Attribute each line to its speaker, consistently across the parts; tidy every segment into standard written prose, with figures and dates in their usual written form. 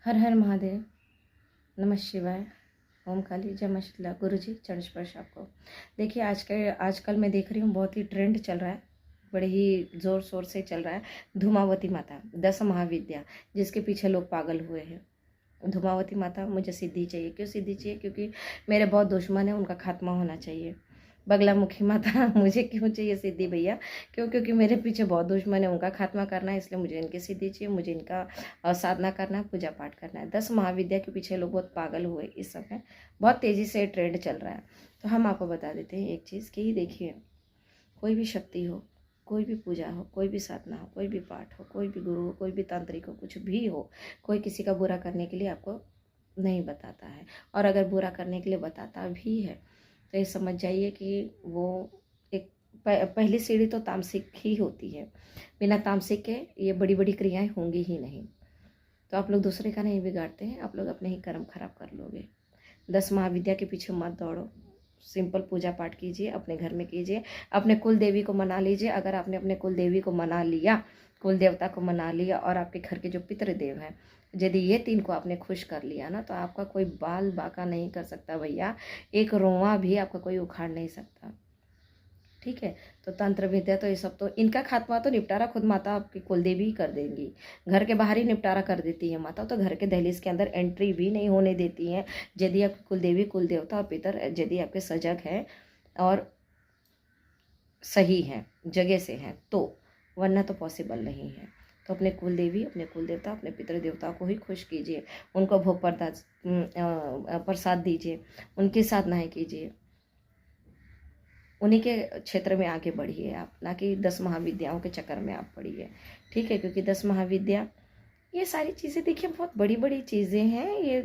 Speaker 1: हर हर महादेव, नमः शिवाय, ओम काली, जय मां शीतला। गुरु जी चरण स्पर्श आपको। देखिए आजकल मैं देख रही हूँ बहुत ही ट्रेंड चल रहा है, बड़े ही ज़ोर शोर से चल रहा है। धूमावती माता 10 महाविद्या, जिसके पीछे लोग पागल हुए हैं। धूमावती माता, मुझे सिद्धि चाहिए। क्यों सिद्धि चाहिए? क्योंकि मेरे बहुत दुश्मन है, उनका खात्मा होना चाहिए। बगलामुखी माता मुझे क्यों चाहिए सिद्धि भैया? क्योंकि मेरे पीछे बहुत दुश्मन है, उनका खात्मा करना है, इसलिए मुझे इनकी सिद्धि चाहिए। मुझे इनका साधना करना है, पूजा पाठ करना है। 10 महाविद्या के पीछे लोग बहुत पागल हुए इस समय, बहुत तेज़ी से ट्रेंड चल रहा है। तो हम आपको बता देते हैं एक चीज़ कि देखिए, कोई भी शक्ति हो, कोई भी पूजा हो, कोई भी साधना हो, कोई भी पाठ हो, कोई भी गुरु हो, कोई भी तांत्रिक हो, कुछ भी हो, कोई किसी का बुरा करने के लिए आपको नहीं बताता है। और अगर बुरा करने के लिए बताता भी है तो ये समझ जाइए कि वो एक पहली सीढ़ी तो तामसिक ही होती है। बिना तामसिक के ये बड़ी बड़ी क्रियाएं होंगी ही नहीं। तो आप लोग दूसरे का नहीं बिगाड़ते हैं, आप लोग अपने ही कर्म खराब कर लोगे। 10 महाविद्या के पीछे मत दौड़ो। सिंपल पूजा पाठ कीजिए, अपने घर में कीजिए, अपने कुल देवी को मना लीजिए। अगर आपने अपने कुल देवी को मना लिया, कुल देवता को मना लिया, और आपके घर के जो पितृदेव हैं, यदि ये 3 को आपने खुश कर लिया ना, तो आपका कोई बाल बाका नहीं कर सकता भैया। एक रोंवा भी आपका कोई उखाड़ नहीं सकता। ठीक है? तो तंत्र विद्या तो ये सब तो इनका खात्मा तो निपटारा खुद माता आपकी कुलदेवी ही कर देंगी। घर के बाहर ही निपटारा कर देती है माता, तो घर के दहलीज के अंदर एंट्री भी नहीं होने देती हैं। यदि आपकी कुलदेवी, कुलदेवता और पितर यदि आपके सजग हैं और सही हैं, जगह से हैं, तो, वरना तो पॉसिबल नहीं है। तो अपने कुलदेवी, अपने कुलदेवता, अपने पितृ देवता को ही खुश कीजिए। उनको भोग प्रसाद दीजिए, उनकी साधनाएँ कीजिए, उन्हीं के क्षेत्र में आगे बढ़िए आप, ना कि 10 महाविद्याओं के चक्कर में आप पड़िए। ठीक है? क्योंकि 10 महाविद्या ये सारी चीज़ें देखिए बहुत बड़ी बड़ी चीज़ें हैं। ये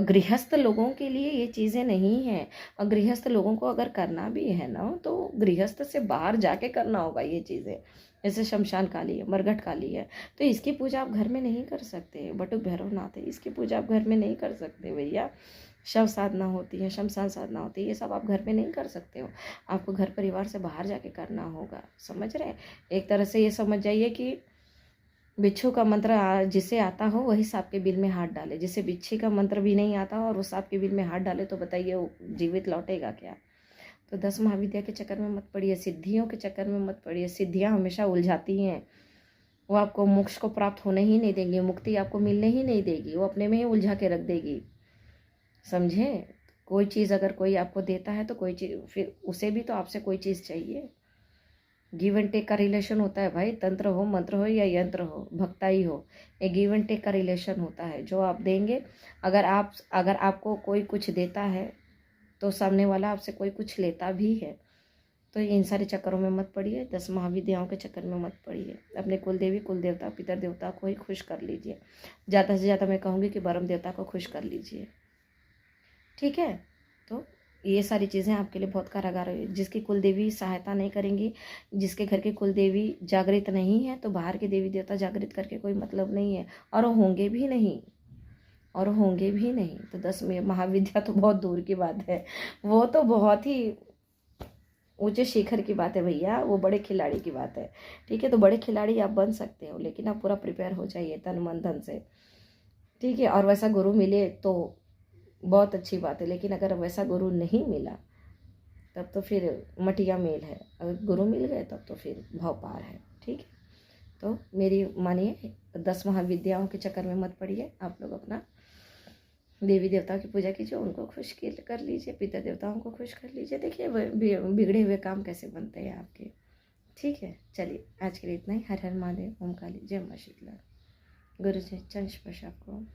Speaker 1: गृहस्थ लोगों के लिए ये चीज़ें नहीं हैं। और गृहस्थ लोगों को अगर करना भी है ना, तो गृहस्थ से बाहर जाके करना होगा ये चीज़ें। जैसे शमशान काली है, मरघट काली है, तो इसकी पूजा आप घर में नहीं कर सकते। बटुक भैरवनाथ है, इसकी पूजा आप घर में नहीं कर सकते भैया। शव साधना होती है, शमशान साधना होती है, ये सब आप घर में नहीं कर सकते हो। आपको घर परिवार से बाहर जाके करना होगा। समझ रहे हैं? एक तरह से ये समझ जाइए कि बिच्छू का मंत्र जिसे आता हो वही सांप के बिल में हाथ डाले। जिसे बिच्छी का मंत्र भी नहीं आता हो और वो सांप के बिल में हाथ डाले, तो बताइए वो जीवित लौटेगा क्या? तो 10 महाविद्या के चक्कर में मत पड़िए, सिद्धियों के चक्कर में मत पड़िए। सिद्धियां हमेशा उलझाती हैं। वो आपको मोक्ष को प्राप्त होने ही नहीं देंगी, मुक्ति आपको मिलने ही नहीं देगी, वो अपने में ही उलझा के रख देगी। समझे? कोई चीज़ अगर कोई आपको देता है तो कोई चीज़, फिर उसे भी तो आपसे कोई चीज़ चाहिए। गिव एंड टेक का रिलेशन होता है भाई। तंत्र हो, मंत्र हो या यंत्र हो, भक्ताई हो, ये गिव एंड टेक का रिलेशन होता है। जो आप देंगे, अगर आपको कोई कुछ देता है तो सामने वाला आपसे कोई कुछ लेता भी है। तो इन सारे चक्करों में मत पड़िए, 10 महाविद्याओं के चक्कर में मत पड़िए। अपने कुल देवी, कुल देवता, पितर देवता को ही खुश कर लीजिए। ज़्यादा से ज़्यादा मैं कहूँगी कि ब्रह्म देवता को खुश कर लीजिए। ठीक है? तो ये सारी चीज़ें आपके लिए बहुत कारागार है। जिसकी कुलदेवी सहायता नहीं करेंगी, जिसके घर की कुलदेवी जागृत नहीं है, तो बाहर के देवी देवता जागृत करके कोई मतलब नहीं है। और होंगे भी नहीं, और होंगे भी नहीं। तो 10 में महाविद्या तो बहुत दूर की बात है, वो तो बहुत ही ऊंचे शिखर की बात है भैया, वो बड़े खिलाड़ी की बात है। ठीक है? तो बड़े खिलाड़ी आप बन सकते हो, लेकिन आप पूरा प्रिपेयर हो जाइए तन मन धन से। ठीक है? और वैसा गुरु मिले तो बहुत अच्छी बात है, लेकिन अगर वैसा गुरु नहीं मिला तब तो फिर मटिया मेल है। अगर गुरु मिल गए तब तो फिर भव पार है। ठीक है? तो मेरी मानिए, 10 महाविद्याओं के चक्कर में मत पड़िए। आप लोग अपना देवी देवता की पूजा कीजिए, उनको खुश कर लीजिए, पिता देवताओं को खुश कर लीजिए। देखिए बिगड़े हुए काम कैसे बनते हैं आपके। ठीक है? चलिए, आज के लिए इतना ही। हर हर महादेव, ओम काली, जय मां शीतला। गुरु जी चरण स्पर्श आपको।